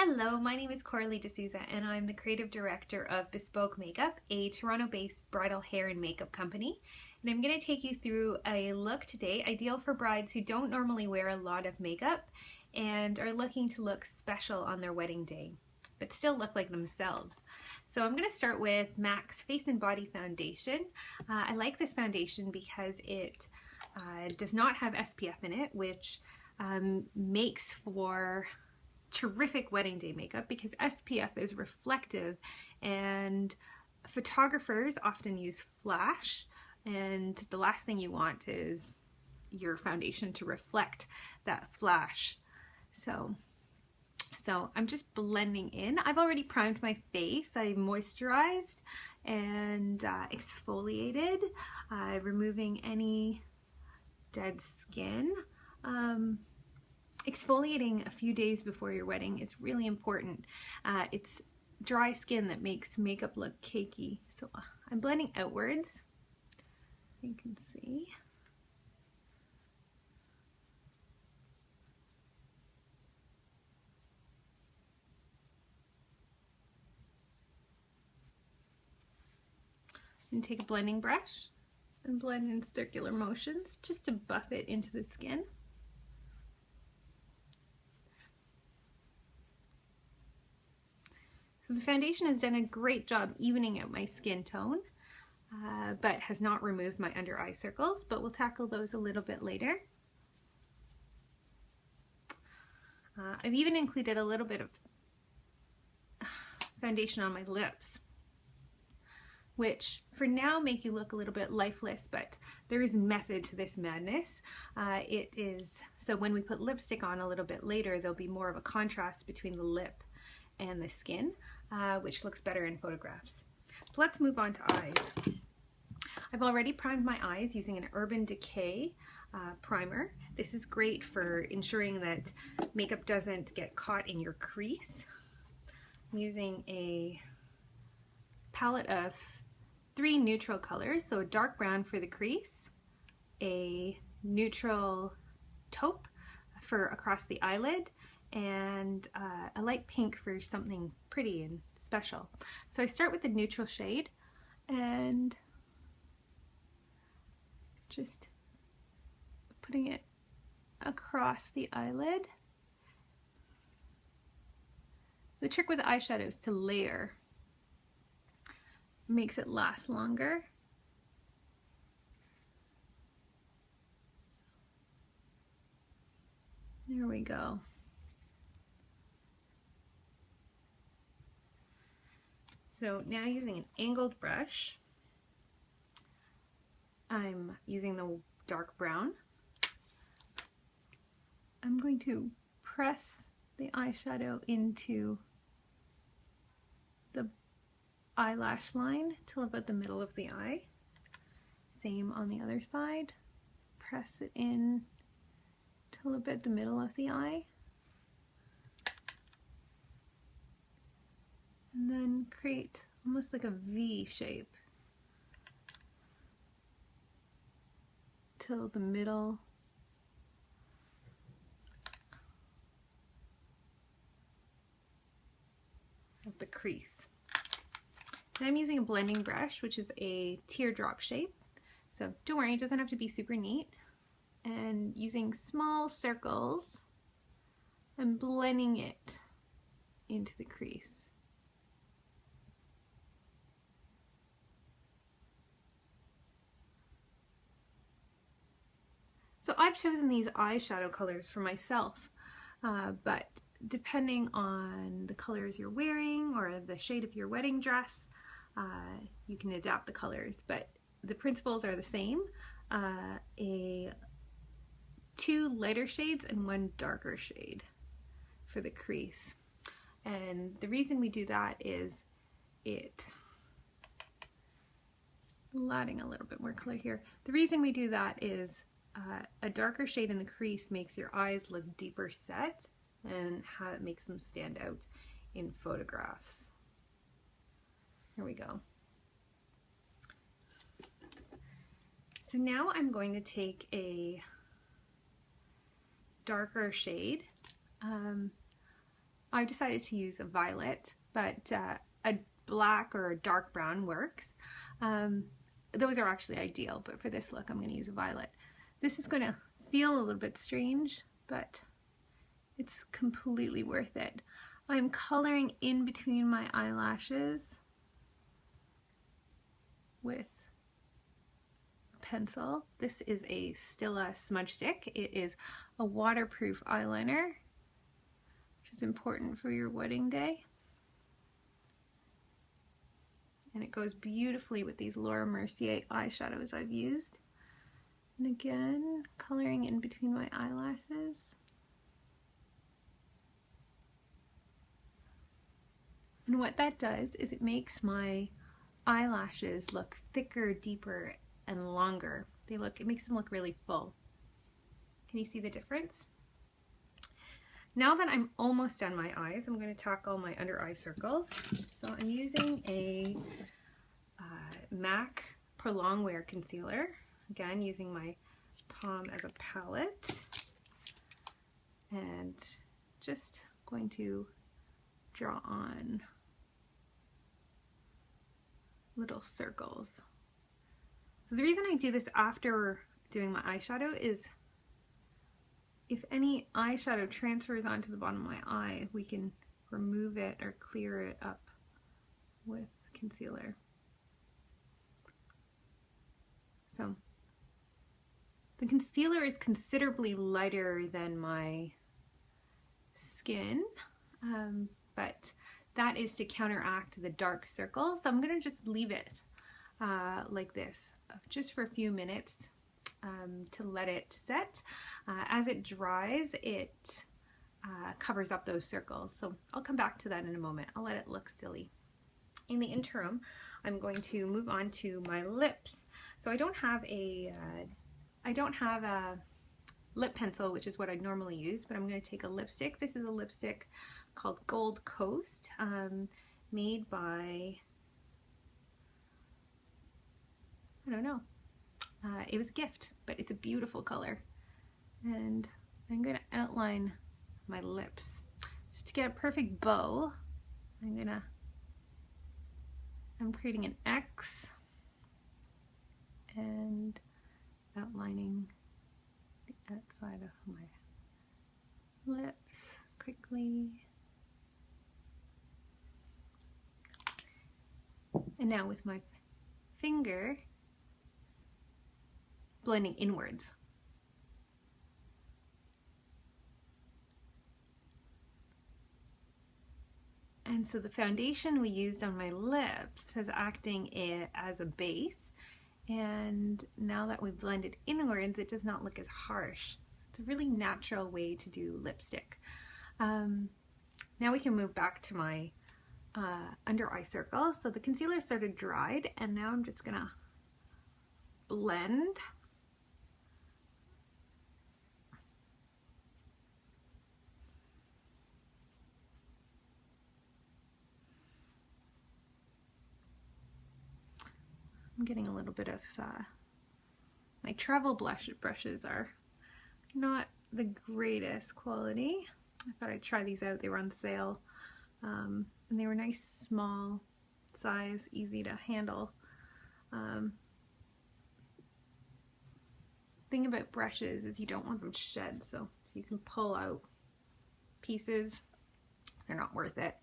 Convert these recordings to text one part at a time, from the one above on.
Hello, my name is Coralie D'Souza and I'm the creative director of Bespoke Makeup, a Toronto-based bridal hair and makeup company. And I'm going to take you through a look today, ideal for brides who don't normally wear a lot of makeup and are looking to look special on their wedding day, but still look like themselves. So I'm going to start with MAC's Face and Body Foundation. I like this foundation because it does not have SPF in it, which makes for terrific wedding day makeup because SPF is reflective and photographers often use flash, and the last thing you want is your foundation to reflect that flash. So I'm just blending in. I've already primed my face. I moisturized and exfoliated, removing any dead skin. Exfoliating a few days before your wedding is really important. It's dry skin that makes makeup look cakey. So I'm blending outwards. You can see. And take a blending brush and blend in circular motions just to buff it into the skin. So the foundation has done a great job evening out my skin tone, but has not removed my under eye circles, but we'll tackle those a little bit later. I've even included a little bit of foundation on my lips, which for now make you look a little bit lifeless, but there is method to this madness. So when we put lipstick on a little bit later, there'll be more of a contrast between the lip and the skin, which looks better in photographs. So let's move on to eyes. I've already primed my eyes using an Urban Decay primer. This is great for ensuring that makeup doesn't get caught in your crease. I'm using a palette of 3 neutral colors, so a dark brown for the crease, a neutral taupe for across the eyelid, and a light pink for something pretty and special. So I start with the neutral shade and just putting it across the eyelid. The trick with eyeshadow is to layer. It makes it last longer. There we go. So now using an angled brush, I'm using the dark brown. I'm going to press the eyeshadow into the eyelash line till about the middle of the eye. Same on the other side. Press it in till about the middle of the eye. And then create almost like a V shape till the middle of the crease. And I'm using a blending brush, which is a teardrop shape. So don't worry, it doesn't have to be super neat. And using small circles, I'm blending it into the crease. So I've chosen these eyeshadow colors for myself, but depending on the colors you're wearing or the shade of your wedding dress, you can adapt the colors, but the principles are the same. 2 lighter shades and 1 darker shade for the crease. And the reason we do that is adding a little bit more color here. The reason we do that is a darker shade in the crease makes your eyes look deeper set and how it makes them stand out in photographs. Here we go. So now I'm going to take a darker shade I decided to use a violet, but a black or a dark brown works. Those are actually ideal, but for this look I'm going to use a violet. This is going to feel a little bit strange, but it's completely worth it. I'm coloring in between my eyelashes with a pencil. This is a Stila smudge stick. It is a waterproof eyeliner, which is important for your wedding day. And it goes beautifully with these Laura Mercier eyeshadows I've used. And again, coloring in between my eyelashes. And what that does is it makes my eyelashes look thicker, deeper, and longer. It makes them look really full. Can you see the difference? Now that I'm almost done my eyes, I'm going to tackle my under eye circles. So I'm using a MAC Prolong Wear Concealer. Again, using my palm as a palette. And just going to draw on little circles. So the reason I do this after doing my eyeshadow is if any eyeshadow transfers onto the bottom of my eye, we can remove it or clear it up with concealer. So the concealer is considerably lighter than my skin, but that is to counteract the dark circles. So I'm going to just leave it like this, just for a few minutes to let it set. As it dries, it covers up those circles. So I'll come back to that in a moment. I'll let it look silly. In the interim, I'm going to move on to my lips. So I don't have a lip pencil, which is what I normally use, but I'm going to take a lipstick. This is a lipstick called Gold Coast, made by, I don't know, it was a gift, but it's a beautiful color. And I'm going to outline my lips. So to get a perfect bow, I'm creating an X and outlining the outside of my lips quickly. And now with my finger, blending inwards. And so the foundation we used on my lips is acting as a base. And now that we've blended inwards, it does not look as harsh. It's a really natural way to do lipstick. Now we can move back to my under eye circle. So the concealer started dried, and now I'm just gonna blend. I'm getting a little bit of, my travel brushes are not the greatest quality. I thought I'd try these out. They were on sale. And they were nice, small size, easy to handle. Thing about brushes is you don't want them shed, so if you can pull out pieces, they're not worth it.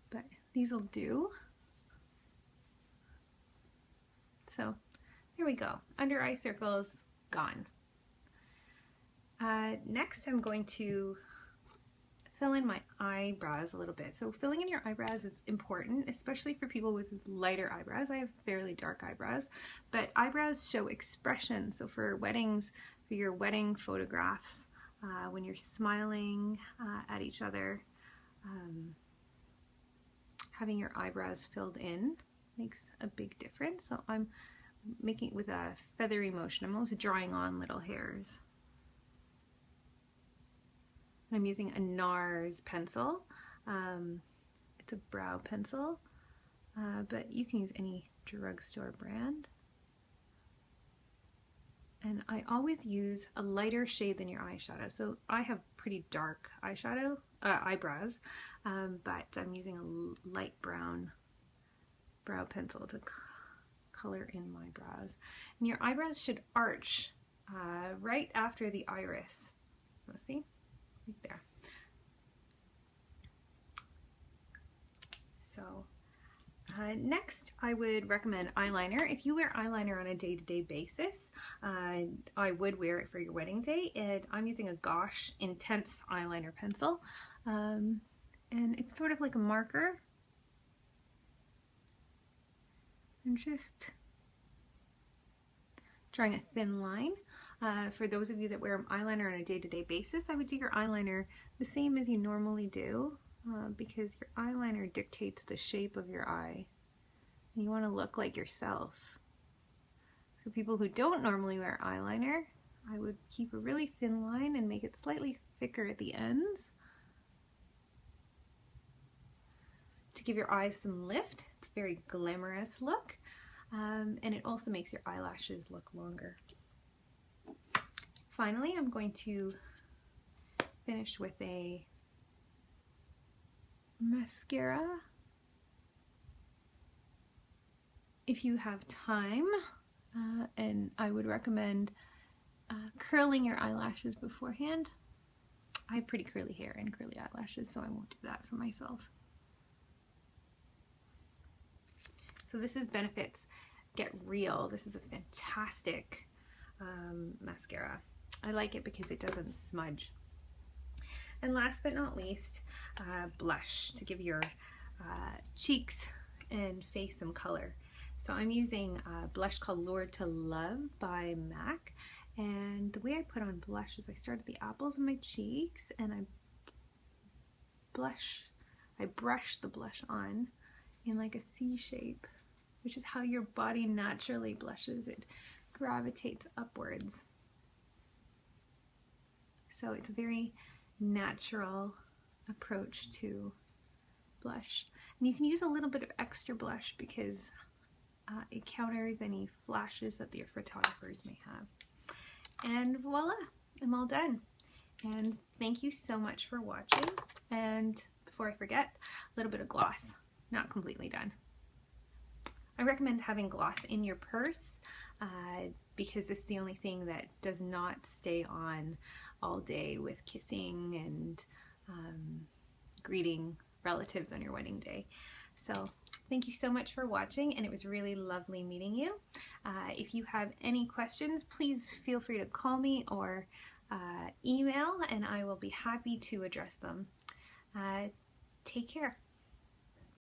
But these will do. So there we go. Under eye circles gone. Next I'm going to fill in my eyebrows a little bit. So filling in your eyebrows is important, especially for people with lighter eyebrows. I have fairly dark eyebrows, but eyebrows show expression. So for weddings, for your wedding photographs, when you're smiling at each other, having your eyebrows filled in makes a big difference. So I'm making it with a feathery motion. I'm also drawing on little hairs. I'm using a NARS pencil. It's a brow pencil, but you can use any drugstore brand. And I always use a lighter shade than your eyeshadow. So I have pretty dark eyeshadow, eyebrows, but I'm using a light brown brow pencil to color in my brows. And your eyebrows should arch right after the iris. Let's see, right there. So next, I would recommend eyeliner. If you wear eyeliner on a day-to-day basis, I would wear it for your wedding day. And I'm using a Gosh Intense eyeliner pencil, and it's sort of like a marker. I'm just drawing a thin line. For those of you that wear eyeliner on a day-to-day basis, I would do your eyeliner the same as you normally do, because your eyeliner dictates the shape of your eye. You want to look like yourself. For people who don't normally wear eyeliner, I would keep a really thin line and make it slightly thicker at the ends to give your eyes some lift. It's a very glamorous look, and it also makes your eyelashes look longer. Finally, I'm going to finish with a mascara. If you have time, and I would recommend curling your eyelashes beforehand. I have pretty curly hair and curly eyelashes, so I won't do that for myself. So this is Benefit's Get Real. This is a fantastic mascara. I like it because it doesn't smudge. And last but not least, blush to give your cheeks and face some color. So I'm using a blush called Lured to Love by MAC, and the way I put on blush is I start at the apples of my cheeks and I brush the blush on in like a C shape, which is how your body naturally blushes. It gravitates upwards. So it's a very natural approach to blush. And you can use a little bit of extra blush because it counters any flashes that your photographers may have. And voila, I'm all done. And thank you so much for watching. And before I forget, a little bit of gloss. Not completely done. I recommend having gloss in your purse because this is the only thing that does not stay on all day with kissing and greeting relatives on your wedding day. So thank you so much for watching, and it was really lovely meeting you. If you have any questions, please feel free to call me or email, and I will be happy to address them. Take care.